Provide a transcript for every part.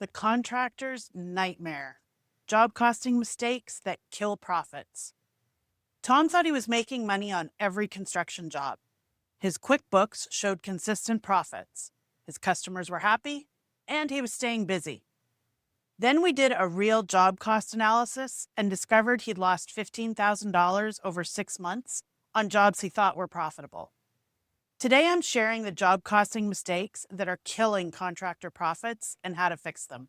The contractor's nightmare. Job costing mistakes that kill profits. Tom thought he was making money on every construction job. His QuickBooks showed consistent profits. His customers were happy, and he was staying busy. Then we did a real job cost analysis and discovered he'd lost $15,000 over 6 months on jobs he thought were profitable. Today, I'm sharing the job costing mistakes that are killing contractor profits and how to fix them.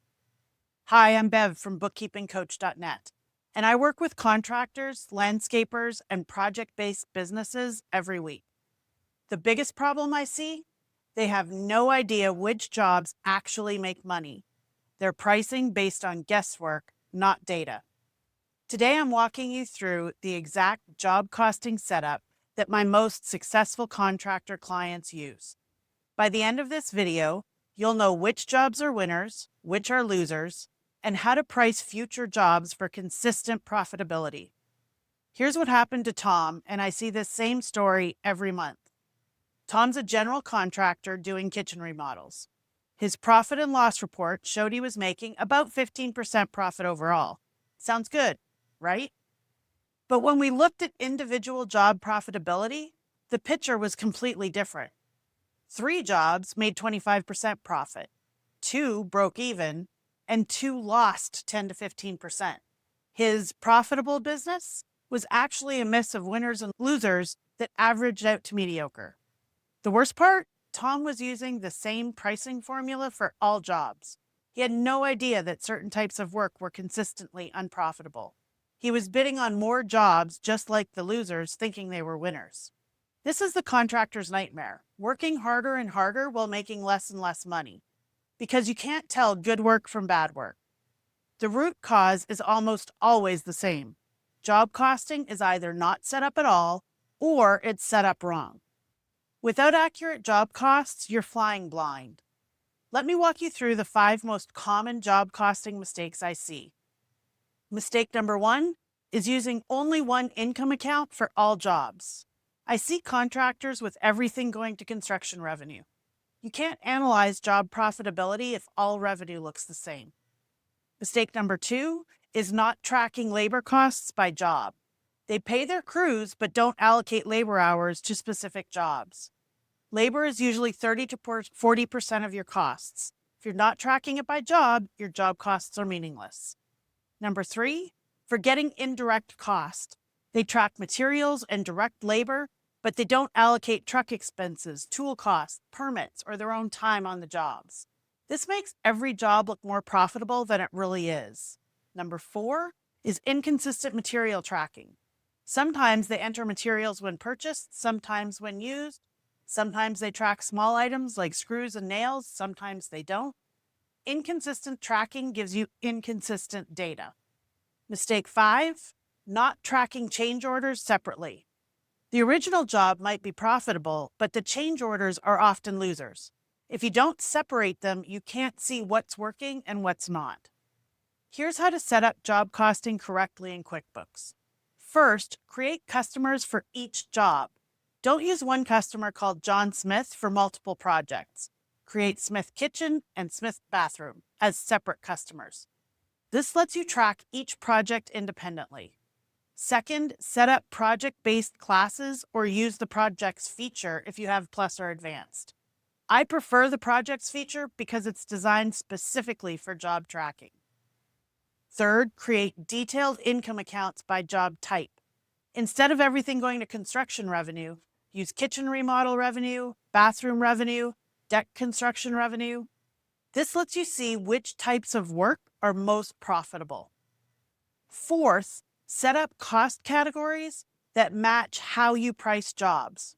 Hi, I'm Bev from bookkeepingcoach.net, and I work with contractors, landscapers, and project-based businesses every week. The biggest problem I see? They have no idea which jobs actually make money. They're pricing based on guesswork, not data. Today, I'm walking you through the exact job costing setup that my most successful contractor clients use. By the end of this video, you'll know which jobs are winners, which are losers, and how to price future jobs for consistent profitability. Here's what happened to Tom, and I see this same story every month. Tom's a general contractor doing kitchen remodels. His profit and loss report showed he was making about 15% profit overall. Sounds good, right? But when we looked at individual job profitability, the picture was completely different. 3 jobs made 25% profit, 2 broke even, and 2 lost 10 to 15%. His profitable business was actually a mix of winners and losers that averaged out to mediocre. The worst part? Tom was using the same pricing formula for all jobs. He had no idea that certain types of work were consistently unprofitable. He was bidding on more jobs just like the losers, thinking they were winners. This is the contractor's nightmare, working harder and harder while making less and less money. Because you can't tell good work from bad work. The root cause is almost always the same. Job costing is either not set up at all, or it's set up wrong. Without accurate job costs, you're flying blind. Let me walk you through the 5 most common job costing mistakes I see. Mistake number 1 is using only one income account for all jobs. I see contractors with everything going to construction revenue. You can't analyze job profitability if all revenue looks the same. Mistake number 2 is not tracking labor costs by job. They pay their crews but don't allocate labor hours to specific jobs. Labor is usually 30 to 40% of your costs. If you're not tracking it by job, your job costs are meaningless. Number 3, forgetting indirect cost. They track materials and direct labor, but they don't allocate truck expenses, tool costs, permits, or their own time on the jobs. This makes every job look more profitable than it really is. Number 4 is inconsistent material tracking. Sometimes they enter materials when purchased, sometimes when used. Sometimes they track small items like screws and nails, sometimes they don't. Inconsistent tracking gives you inconsistent data. Mistake 5, not tracking change orders separately. The original job might be profitable, but the change orders are often losers. If you don't separate them, you can't see what's working and what's not. Here's how to set up job costing correctly in QuickBooks. First, create customers for each job. Don't use one customer called John Smith for multiple projects. Create Smith Kitchen and Smith Bathroom as separate customers. This lets you track each project independently. Second, set up project-based classes or use the projects feature if you have Plus or Advanced. I prefer the projects feature because it's designed specifically for job tracking. Third, create detailed income accounts by job type. Instead of everything going to construction revenue, use kitchen remodel revenue, bathroom revenue, deck construction revenue. This lets you see which types of work are most profitable. Fourth, set up cost categories that match how you price jobs.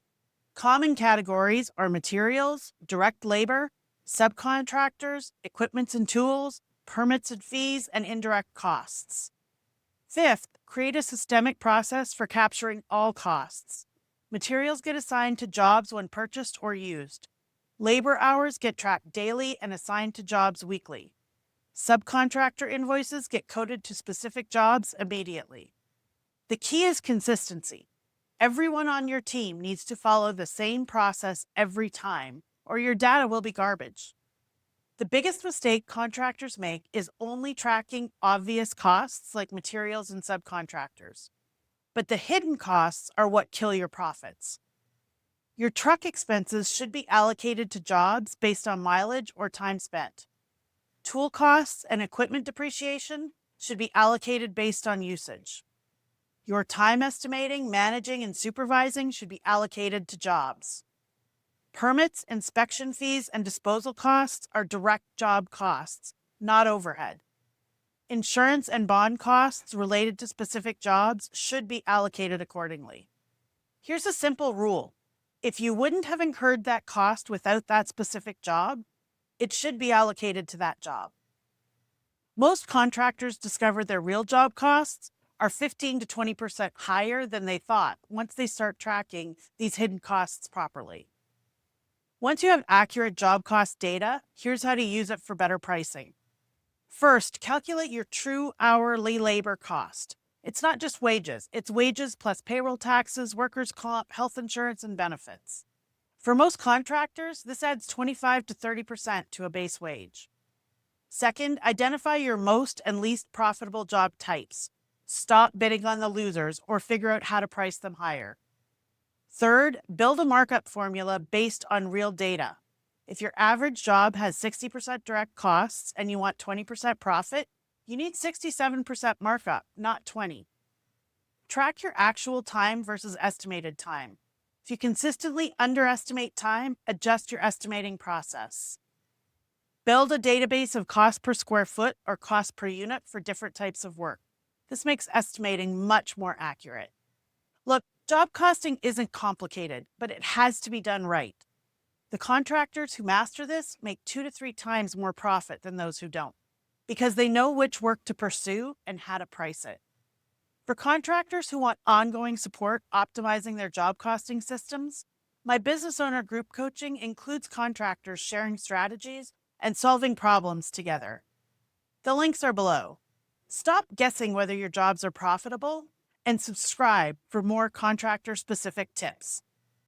Common categories are materials, direct labor, subcontractors, equipment and tools, permits and fees, and indirect costs. Fifth, create a systemic process for capturing all costs. Materials get assigned to jobs when purchased or used. Labor hours get tracked daily and assigned to jobs weekly. Subcontractor invoices get coded to specific jobs immediately. The key is consistency. Everyone on your team needs to follow the same process every time, or your data will be garbage. The biggest mistake contractors make is only tracking obvious costs like materials and subcontractors. But the hidden costs are what kill your profits. Your truck expenses should be allocated to jobs based on mileage or time spent. Tool costs and equipment depreciation should be allocated based on usage. Your time estimating, managing, and supervising should be allocated to jobs. Permits, inspection fees, and disposal costs are direct job costs, not overhead. Insurance and bond costs related to specific jobs should be allocated accordingly. Here's a simple rule. If you wouldn't have incurred that cost without that specific job, it should be allocated to that job. Most contractors discover their real job costs are 15 to 20% higher than they thought once they start tracking these hidden costs properly. Once you have accurate job cost data, here's how to use it for better pricing. First, calculate your true hourly labor cost. It's not just wages, it's wages plus payroll taxes, workers' comp, health insurance, and benefits. For most contractors, this adds 25 to 30% to a base wage. Second, identify your most and least profitable job types. Stop bidding on the losers or figure out how to price them higher. Third, build a markup formula based on real data. If your average job has 60% direct costs and you want 20% profit, you need 67% markup, not 20. Track your actual time versus estimated time. If you consistently underestimate time, adjust your estimating process. Build a database of cost per square foot or cost per unit for different types of work. This makes estimating much more accurate. Look, job costing isn't complicated, but it has to be done right. The contractors who master this make 2 to 3 times more profit than those who don't, because they know which work to pursue and how to price it. For contractors who want ongoing support optimizing their job costing systems, my business owner group coaching includes contractors sharing strategies and solving problems together. The links are below. Stop guessing whether your jobs are profitable and subscribe for more contractor-specific tips.